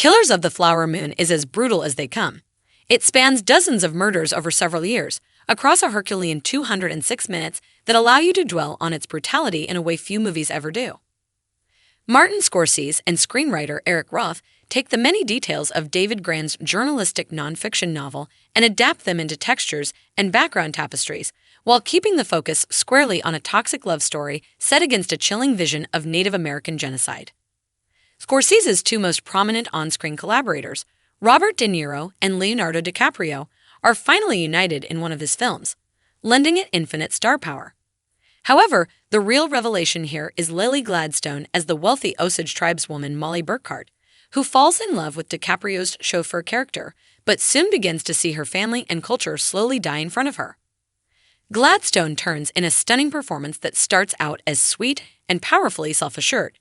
Killers of the Flower Moon is as brutal as they come. It spans dozens of murders over several years, across a Herculean 206 minutes that allow you to dwell on its brutality in a way few movies ever do. Martin Scorsese and screenwriter Eric Roth take the many details of David Grann's journalistic nonfiction novel and adapt them into textures and background tapestries, while keeping the focus squarely on a toxic love story set against a chilling vision of Native American genocide. Scorsese's two most prominent on-screen collaborators, Robert De Niro and Leonardo DiCaprio, are finally united in one of his films, lending it infinite star power. However, the real revelation here is Lily Gladstone as the wealthy Osage tribeswoman Molly Burkhart, who falls in love with DiCaprio's chauffeur character, but soon begins to see her family and culture slowly die in front of her. Gladstone turns in a stunning performance that starts out as sweet and powerfully self-assured.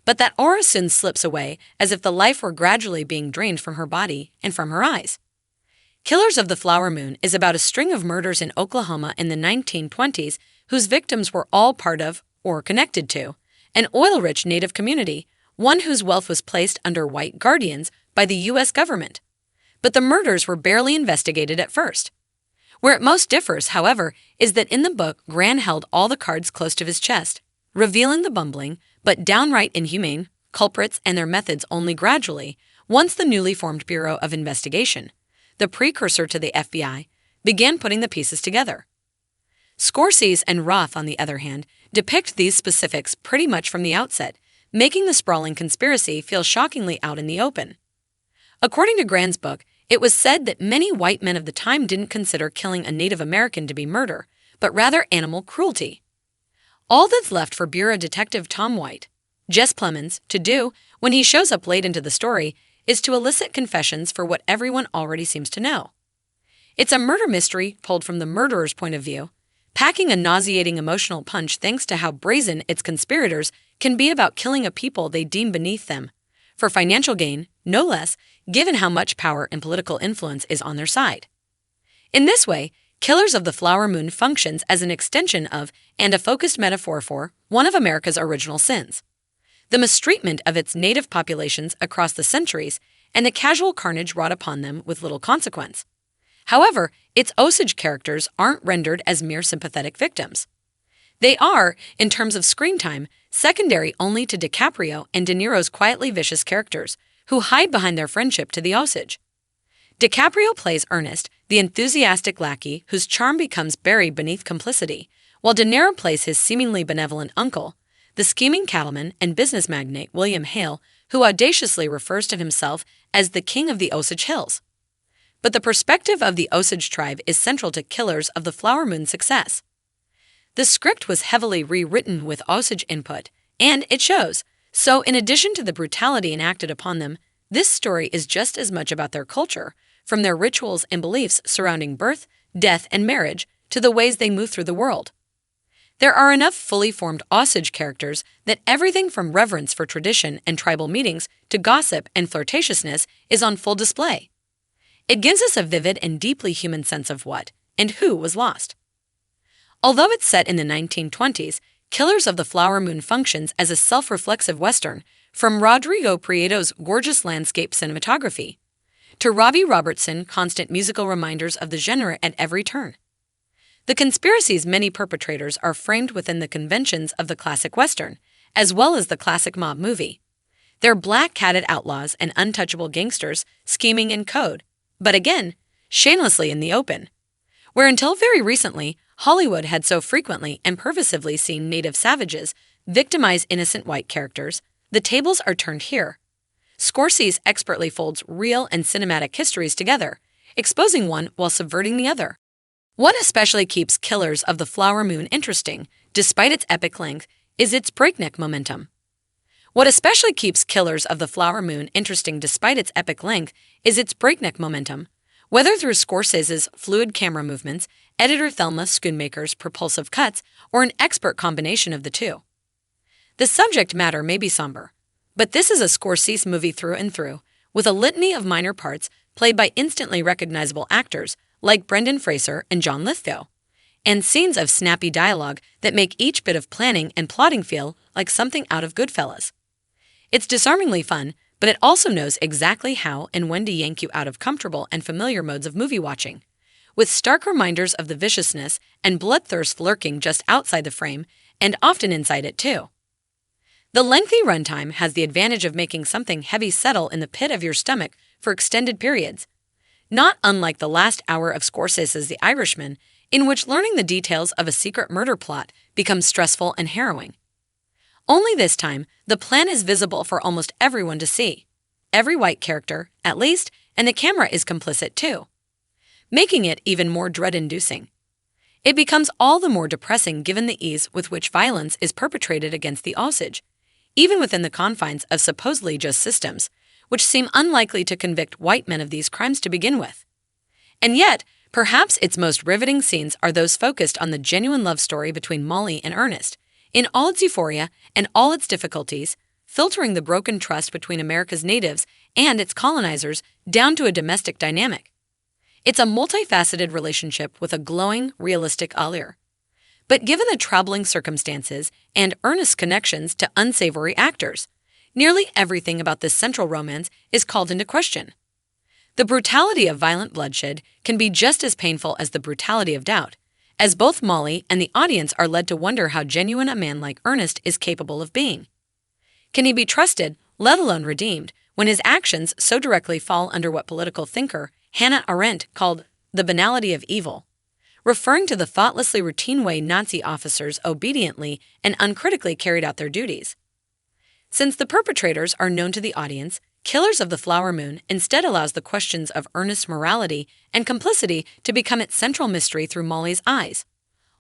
But that aura soon slips away as if the life were gradually being drained from her body and from her eyes. Killers of the Flower Moon is about a string of murders in Oklahoma in the 1920s whose victims were all part of, or connected to, an oil-rich Native community, one whose wealth was placed under white guardians by the U.S. government. But the murders were barely investigated at first. Where it most differs, however, is that in the book Grann held all the cards close to his chest, revealing the bumbling, but downright inhumane, culprits and their methods only gradually, once the newly formed Bureau of Investigation, the precursor to the FBI, began putting the pieces together. Scorsese and Roth, on the other hand, depict these specifics pretty much from the outset, making the sprawling conspiracy feel shockingly out in the open. According to Grann's book, it was said that many white men of the time didn't consider killing a Native American to be murder, but rather animal cruelty. All that's left for Bureau Detective Tom White, Jess Plemons, to do when he shows up late into the story is to elicit confessions for what everyone already seems to know. It's a murder mystery told from the murderer's point of view, packing a nauseating emotional punch thanks to how brazen its conspirators can be about killing a people they deem beneath them, for financial gain, no less, given how much power and political influence is on their side. In this way, Killers of the Flower Moon functions as an extension of and a focused metaphor for one of America's original sins: the mistreatment of its native populations across the centuries and the casual carnage wrought upon them with little consequence. However, its Osage characters aren't rendered as mere sympathetic victims. They are, in terms of screen time, secondary only to DiCaprio and De Niro's quietly vicious characters, who hide behind their friendship to the Osage. DiCaprio plays Ernest, the enthusiastic lackey whose charm becomes buried beneath complicity, while De Niro plays his seemingly benevolent uncle, the scheming cattleman and business magnate William Hale, who audaciously refers to himself as the King of the Osage Hills. But the perspective of the Osage tribe is central to Killers of the Flower Moon's success. The script was heavily rewritten with Osage input, and it shows. So, in addition to the brutality enacted upon them, this story is just as much about their culture, from their rituals and beliefs surrounding birth, death, and marriage, to the ways they move through the world. There are enough fully formed Osage characters that everything from reverence for tradition and tribal meetings to gossip and flirtatiousness is on full display. It gives us a vivid and deeply human sense of what and who was lost. Although it's set in the 1920s, Killers of the Flower Moon functions as a self-reflexive Western, from Rodrigo Prieto's gorgeous landscape cinematography to Robbie Robertson's constant musical reminders of the genre at every turn. The conspiracy's many perpetrators are framed within the conventions of the classic Western, as well as the classic mob movie. They're black-catted outlaws and untouchable gangsters scheming in code, but again, shamelessly in the open. Where until very recently, Hollywood had so frequently and purposively seen native savages victimize innocent white characters, the tables are turned here. Scorsese expertly folds real and cinematic histories together, exposing one while subverting the other. What especially keeps Killers of the Flower Moon interesting, despite its epic length, is its breakneck momentum. What especially keeps Killers of the Flower Moon interesting despite its epic length is its breakneck momentum, whether through Scorsese's fluid camera movements, editor Thelma Schoonmaker's propulsive cuts, or an expert combination of the two. The subject matter may be somber, but this is a Scorsese movie through and through, with a litany of minor parts played by instantly recognizable actors like Brendan Fraser and John Lithgow, and scenes of snappy dialogue that make each bit of planning and plotting feel like something out of Goodfellas. It's disarmingly fun, but it also knows exactly how and when to yank you out of comfortable and familiar modes of movie watching, with stark reminders of the viciousness and bloodthirst lurking just outside the frame and often inside it too. The lengthy runtime has the advantage of making something heavy settle in the pit of your stomach for extended periods, not unlike the last hour of Scorsese's The Irishman, in which learning the details of a secret murder plot becomes stressful and harrowing. Only this time, the plan is visible for almost everyone to see. Every white character, at least, and the camera is complicit too, making it even more dread-inducing. It becomes all the more depressing given the ease with which violence is perpetrated against the Osage, even within the confines of supposedly just systems, which seem unlikely to convict white men of these crimes to begin with. And yet, perhaps its most riveting scenes are those focused on the genuine love story between Molly and Ernest, in all its euphoria and all its difficulties, filtering the broken trust between America's natives and its colonizers down to a domestic dynamic. It's a multifaceted relationship with a glowing, realistic allure. But given the troubling circumstances and Ernest's connections to unsavory actors, nearly everything about this central romance is called into question. The brutality of violent bloodshed can be just as painful as the brutality of doubt, as both Molly and the audience are led to wonder how genuine a man like Ernest is capable of being. Can he be trusted, let alone redeemed, when his actions so directly fall under what political thinker Hannah Arendt called the banality of evil, referring to the thoughtlessly routine way Nazi officers obediently and uncritically carried out their duties? Since the perpetrators are known to the audience, Killers of the Flower Moon instead allows the questions of Ernest's morality and complicity to become its central mystery through Molly's eyes,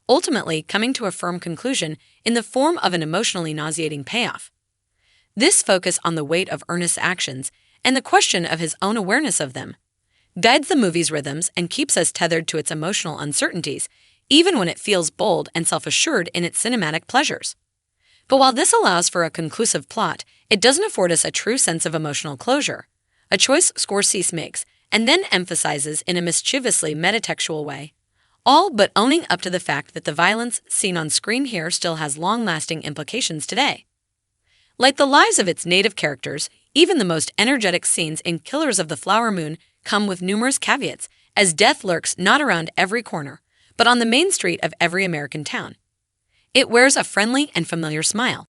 ultimately coming to a firm conclusion in the form of an emotionally nauseating payoff. This focus on the weight of Ernest's actions and the question of his own awareness of them guides the movie's rhythms and keeps us tethered to its emotional uncertainties, even when it feels bold and self-assured in its cinematic pleasures. But while this allows for a conclusive plot, it doesn't afford us a true sense of emotional closure, a choice Scorsese makes and then emphasizes in a mischievously metatextual way, all but owning up to the fact that the violence seen on screen here still has long-lasting implications today. Like the lives of its native characters, even the most energetic scenes in Killers of the Flower Moon come with numerous caveats, as death lurks not around every corner, but on the main street of every American town. It wears a friendly and familiar smile,